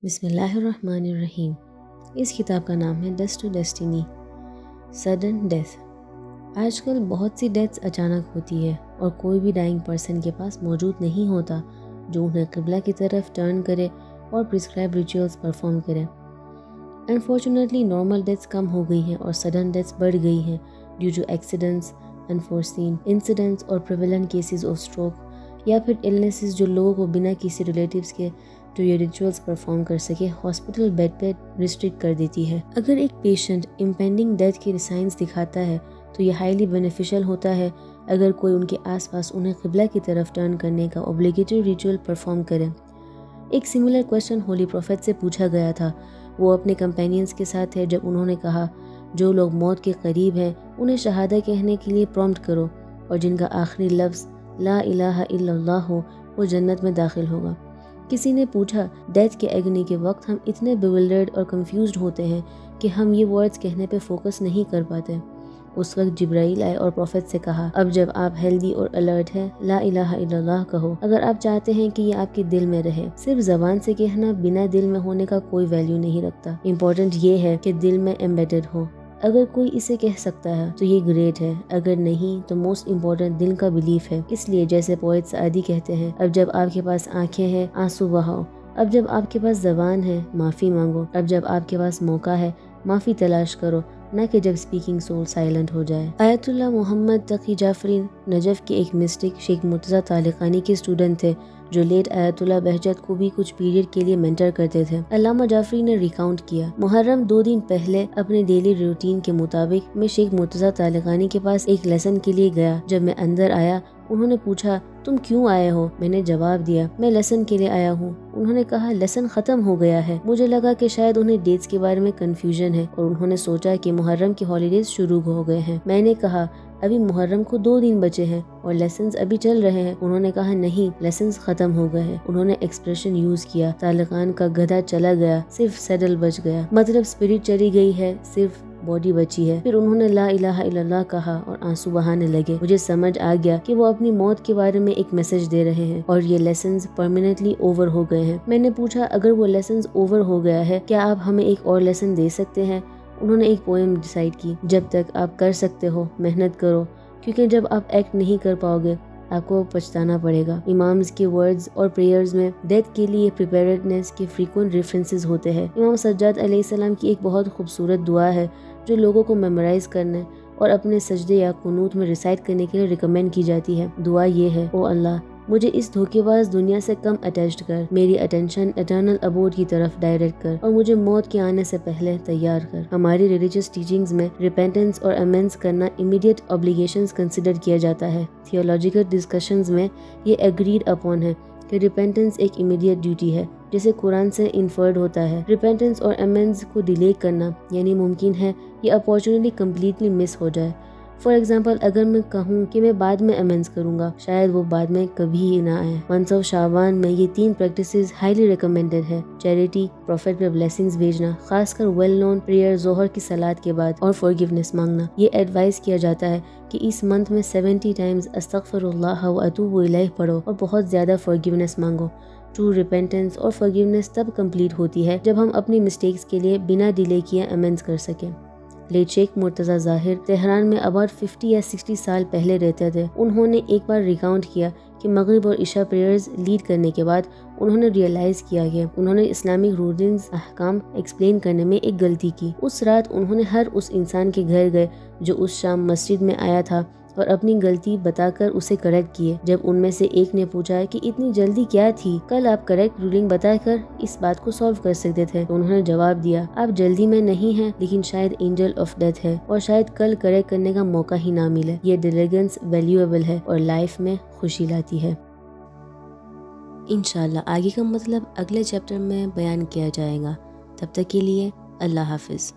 بسم اللہ الرحمن الرحیم۔ اس کتاب کا نام ہے dust to destiny, sudden death. آج کل بہت سی ڈیتھس اچانک ہوتی ہے اور کوئی بھی ڈائنگ پرسن کے پاس موجود نہیں ہوتا جو انہیں قبلہ کی طرف ٹرن کرے اور پرسکرائب ریچولز پرفارم کرے۔ انفارچونیٹلی نارمل ڈیتھس کم ہو گئی ہیں اور سڈن ڈیتھس بڑھ گئی ہیں due to accidents, unforeseen incidents اور پریویلنٹ کیسز آف اسٹروک یا پھر النیسز جو لوگوں کو بنا کسی ریلیٹیوز کے جو یہ ریچولز پرفارم کر سکے ہاسپٹل بیڈ پہ ریسٹرکٹ کر دیتی ہے۔ اگر ایک پیشنٹ امپینڈنگ ڈیتھ کے سائنس دکھاتا ہے تو یہ ہائیلی بینیفیشل ہوتا ہے اگر کوئی ان کے آس پاس انہیں قبلہ کی طرف ٹرن کرنے کا اوبلیگیٹری ریچول پرفارم کرے۔ ایک سملر کویسچن ہولی پروفیٹ سے پوچھا گیا تھا۔ وہ اپنے کمپینینز کے ساتھ تھے جب انہوں نے کہا جو لوگ موت کے قریب ہیں انہیں شہادہ کہنے کے لیے پرومپٹ کرو اور جن کا آخری لفظ لا الہ الا اللہ ہو وہ جنت میں داخل ہوگا۔ کسی نے پوچھا ڈیتھ کے ایگنی کے وقت ہم اتنے بیولڈرڈ اور کنفیوزڈ ہوتے ہیں کہ ہم یہ ورڈز کہنے پہ فوکس نہیں کر پاتے۔ اس وقت جبرائیل آئے اور پروفیٹ سے کہا اب جب آپ ہیلدی اور الرٹ ہیں لا الہ الا اللہ کہو اگر آپ چاہتے ہیں کہ یہ آپ کے دل میں رہے۔ صرف زبان سے کہنا بنا دل میں ہونے کا کوئی ویلیو نہیں رکھتا، امپورٹنٹ یہ ہے کہ دل میں ایمبیڈڈ ہو۔ اگر کوئی اسے کہہ سکتا ہے تو یہ گریٹ ہے، اگر نہیں تو موسٹ امپورٹنٹ دل کا بلیف ہے۔ اس لیے جیسے پوئٹ سعدی کہتے ہیں اب جب آپ کے پاس آنکھیں ہیں آنسو بہاؤ، اب جب آپ کے پاس زبان ہے معافی مانگو، اب جب آپ کے پاس موقع ہے معافی تلاش کرو، نہ کہ جب اسپیکنگ سول سائلنٹ ہو جائے۔ آیت اللہ محمد تقی جعفری نجف کے ایک مسٹک شیخ مرتضیٰ طالقانی کے اسٹوڈنٹ تھے جو لیٹ آیت اللہ بہجت کو بھی کچھ پیریڈ کے لیے مینٹر کرتے تھے۔ علامہ جعفری نے ریکاؤنٹ کیا محرم 2 دن پہلے اپنے ڈیلی روٹین کے مطابق میں شیخ مرتضیٰ طالقانی کے پاس ایک لیسن کے لیے گیا۔ جب میں اندر آیا انہوں نے پوچھا تم کیوں آئے ہو؟ میں نے جواب دیا میں لیسن کے لیے آیا ہوں۔ انہوں نے کہا لیسن ختم ہو گیا ہے۔ مجھے لگا کہ شاید انہیں ڈیٹس کے بارے میں کنفیوژن ہے اور انہوں نے سوچا کہ محرم کی ہالیڈیز شروع ہو گئے ہیں۔ میں نے کہا ابھی محرم کو 2 دن بچے ہیں اور لیسنز ابھی چل رہے ہیں۔ انہوں نے کہا نہیں لیسنز ختم ہو گئے ہیں۔ انہوں نے ایکسپریشن یوز کیا طالقان کا گدھا چلا گیا صرف سیڈل بچ گیا، مطلب اسپرٹ چلی گئی ہے صرف باڈی بچی ہے۔ پھر انہوں نے لا الہ الا اللہ کہا اور آنسو بہانے لگے۔ مجھے سمجھ آ گیا کہ وہ اپنی موت کے بارے میں ایک میسج دے رہے ہیں اور یہ لیسنز پرماننٹلی اوور ہو گئے ہیں۔ میں نے پوچھا اگر وہ لیسنز اوور ہو گیا ہے کیا آپ ہمیں ایک اور لیسن دے سکتے ہیں؟ انہوں نے ایک پوئم ڈیسائیڈ کی جب تک آپ کر سکتے ہو محنت کرو، کیونکہ جب آپ ایکٹ نہیں کر پاؤ گے آپ کو پچھتانا پڑے گا۔ امامز کے ورڈز اور پریئرز میں ڈیتھ کے لیے پریپیئرڈنیس کے فریکوینٹ ریفرنسز ہوتے ہیں۔ امام سجاد علیہ السلام کی ایک بہت خوبصورت دعا ہے جو لوگوں کو میمورائز کرنے اور اپنے سجدے یا قنوت میں ریسائٹ کرنے کے لیے ریکمینڈ کی جاتی ہے۔ دعا یہ ہے او اللہ مجھے اس دھوکے باز دنیا سے کم اٹیچڈ کر، میری اٹینشن اٹرنل ابوڈ کی طرف ڈائریکٹ کر اور مجھے موت کے آنے سے پہلے تیار کر۔ ہماری ریلیجیس ٹیچنگز میں ریپینٹنس اور امینڈس کرنا امیڈیٹ obbligations کنسیڈر کیا جاتا ہے۔ تھیولوجیکل ڈسکشنز میں یہ اگریڈ اپون ہے کہ ریپینٹنس ایک امیڈیٹ ڈیوٹی ہے جسے قرآن سے انفرڈ ہوتا ہے۔ ریپینٹنس اور امینڈس کو ڈیلے کرنا یعنی ممکن ہے یہ اپارچونیٹی کمپلیٹلی مس ہو جائے۔ فار ایگزامپل اگر میں کہوں کہ میں بعد میں امینڈس کروں گا شاید وہ بعد میں کبھی ہی نہ آئے۔ منتھ آف شعبان میں یہ 3 پریکٹسز ہائیلی ریکمینڈڈ ہے، چیریٹی، پروفیٹ پہ بلیسنگز بھیجنا، خاص کر ویل نون پریئر ظہر کی صلات کے بعد، اور فورگیونیس مانگنا۔ یہ ایڈوائز کیا جاتا ہے کہ اس منتھ میں 70 ٹائمز استغفر اللہ و اتوب الیہ پڑھو اور بہت زیادہ فورگیونیس مانگو۔ ٹرو ریپینٹنس اور فورگیونیس تب کمپلیٹ ہوتی ہے جب ہم اپنی مسٹیکس کے لیے بنا ڈیلے کیے امینڈس کر سکیں۔ لیٹ شیخ مرتضیٰ ظاہر تہران میں اباؤٹ 50 یا 60 سال پہلے رہتے تھے۔ انہوں نے ایک بار ریکاؤنٹ کیا کہ مغرب اور عشاء پریئرز لیڈ کرنے کے بعد انہوں نے ریئلائز کیا کہ انہوں نے اسلامک رولنگز احکام ایکسپلین کرنے میں ایک غلطی کی۔ اس رات انہوں نے ہر اس انسان کے گھر گئے جو اس شام مسجد میں آیا تھا اور اپنی غلطی بتا کر اسے کریکٹ کیے۔ جب ان میں سے ایک نے پوچھا کہ اتنی جلدی کیا تھی، کل آپ کریکٹ رولنگ بتا کر اس بات کو سالو کر سکتے تھے، تو انہوں نے جواب دیا آپ جلدی میں نہیں ہیں لیکن شاید اینجل آف ڈیتھ ہے اور شاید کل کریکٹ کرنے کا موقع ہی نہ ملے۔ یہ ڈیلیگنس ویلیویبل ہے اور لائف میں خوشی لاتی ہے۔ انشاءاللہ آگے کا مطلب اگلے چیپٹر میں بیان کیا جائے گا۔ تب تک کے لیے اللہ حافظ۔